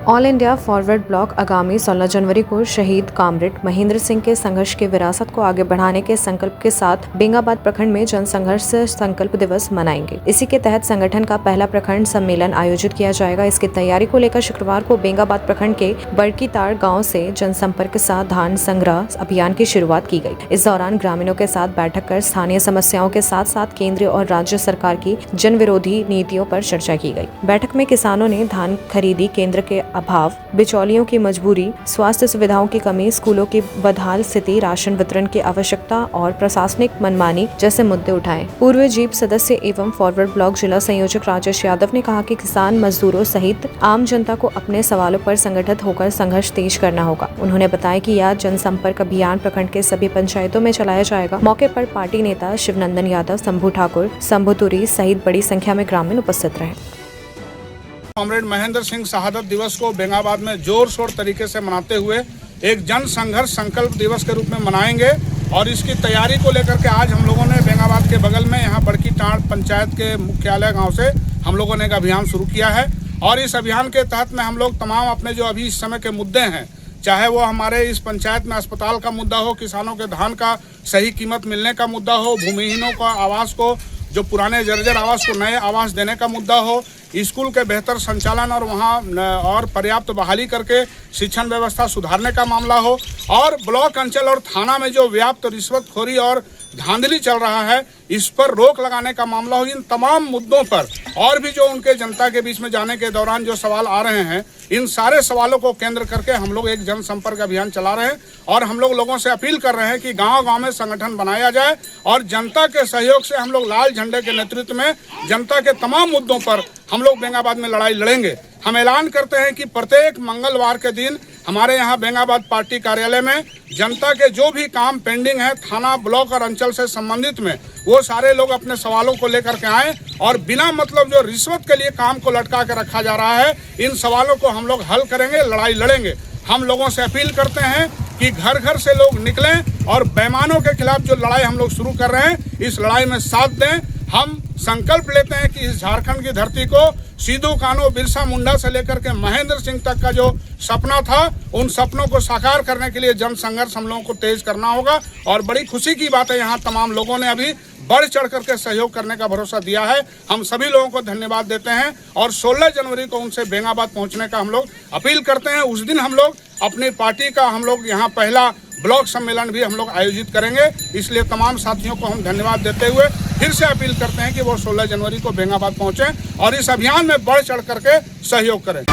All India forward block आगामी 16 जनवरी को शहीद कामरेड महेंद्र सिंह के संघर्ष की विरासत को आगे बढ़ाने के संकल्प के साथ बेंगाबाद प्रखंड में जन संघर्ष संकल्प दिवस मनाएंगे। इसी के तहत संगठन का पहला प्रखंड सम्मेलन आयोजित किया जाएगा। इसकी तैयारी को लेकर शुक्रवार को बेंगाबाद प्रखंड के बड़की ताड़ गाँव से जनसंपर्क के साथ धान संग्रह अभियान की शुरुआत की गयी। इस दौरान ग्रामीणों के साथ बैठक कर स्थानीय समस्याओं के साथ साथ केंद्रीय और राज्य सरकार की जन विरोधी नीतियों पर चर्चा की गई। बैठक में किसानों ने धान खरीदी केंद्र के अभाव, बिचौलियों की मजबूरी, स्वास्थ्य सुविधाओं की कमी, स्कूलों की बदहाल स्थिति, राशन वितरण की आवश्यकता और प्रशासनिक मनमानी जैसे मुद्दे उठाए। पूर्व जीप सदस्य एवं फॉरवर्ड ब्लॉक जिला संयोजक राजेश यादव ने कहा कि किसान मजदूरों सहित आम जनता को अपने सवालों पर संगठित होकर संघर्ष तेज करना होगा। उन्होंने बताया कि यह जनसंपर्क अभियान प्रखंड के सभी पंचायतों में चलाया जाएगा। मौके पर पार्टी नेता शिवनंदन यादव, शंभू ठाकुर, शंभू तुरी सहित बड़ी संख्या में ग्रामीण उपस्थित रहे। कामरेड महेंद्र सिंह शहादत दिवस को बेंगाबाद में जोर शोर तरीके से मनाते हुए एक जन संघर्ष संकल्प दिवस के रूप में मनाएंगे और इसकी तैयारी को लेकर के आज हम लोगों ने बेंगाबाद के बगल में यहाँ बड़की ताड़ पंचायत के मुख्यालय गांव से हम लोगों ने एक अभियान शुरू किया है। और इस अभियान के तहत में हम लोग तमाम अपने जो अभी इस समय के मुद्दे हैं, चाहे वो हमारे इस पंचायत में अस्पताल का मुद्दा हो, किसानों के धान का सही कीमत मिलने का मुद्दा हो, भूमिहीनों का आवास को, जो पुराने जर्जर आवास को नए आवास देने का मुद्दा हो, स्कूल के बेहतर संचालन और वहाँ और पर्याप्त बहाली करके शिक्षण व्यवस्था सुधारने का मामला हो, और ब्लॉक, अंचल और थाना में जो व्याप्त रिश्वतखोरी और धांधली चल रहा है इस पर रोक लगाने का मामला हो। इन तमाम मुद्दों पर और भी जो उनके जनता के बीच में जाने के दौरान जो सवाल आ रहे हैं, इन सारे सवालों को केंद्र करके हम लोग एक जनसंपर्क अभियान चला रहे हैं। और हम लोग लोगों से अपील कर रहे हैं कि गांव-गांव में संगठन बनाया जाए और जनता के सहयोग से हम लोग लाल झंडे के नेतृत्व में जनता के तमाम मुद्दों पर हम लोग बेंगाबाद में लड़ाई लड़ेंगे। हम ऐलान करते हैं कि प्रत्येक मंगलवार के दिन हमारे यहाँ बेंगाबाद पार्टी कार्यालय में जनता के जो भी काम पेंडिंग है थाना, ब्लॉक और अंचल से संबंधित में, वो सारे लोग अपने सवालों को लेकर के आए और बिना मतलब जो रिश्वत के लिए काम को लटका के रखा जा रहा है, इन सवालों को हम लोग हल करेंगे, लड़ाई लड़ेंगे। हम लोगों से अपील करते हैं कि घर घर से लोग निकलें और बेईमानों के खिलाफ जो लड़ाई हम लोग शुरू कर रहे हैं, इस लड़ाई में साथ दें। हम संकल्प लेते हैं कि इस झारखंड की धरती को सिद्धू कान्हू, बिरसा मुंडा से लेकर के महेंद्र सिंह तक का जो सपना था, उन सपनों को साकार करने के लिए जन संघर्ष हम लोगों को तेज करना होगा। और बड़ी खुशी की बात है, यहाँ तमाम लोगों ने अभी बढ़ चढ़ करके सहयोग करने का भरोसा दिया है। हम सभी लोगों को धन्यवाद देते हैं और 16 जनवरी को उनसे बेंगाबाद पहुंचने का हम लोग अपील करते हैं। उस दिन हम लोग अपनी पार्टी का हम लोग यहाँ पहला ब्लॉक सम्मेलन भी हम लोग आयोजित करेंगे। इसलिए तमाम साथियों को हम धन्यवाद देते हुए फिर से अपील करते हैं कि वो 16 जनवरी को बेंगाबाद पहुंचे और इस अभियान में बढ़ चढ़ करके सहयोग करें।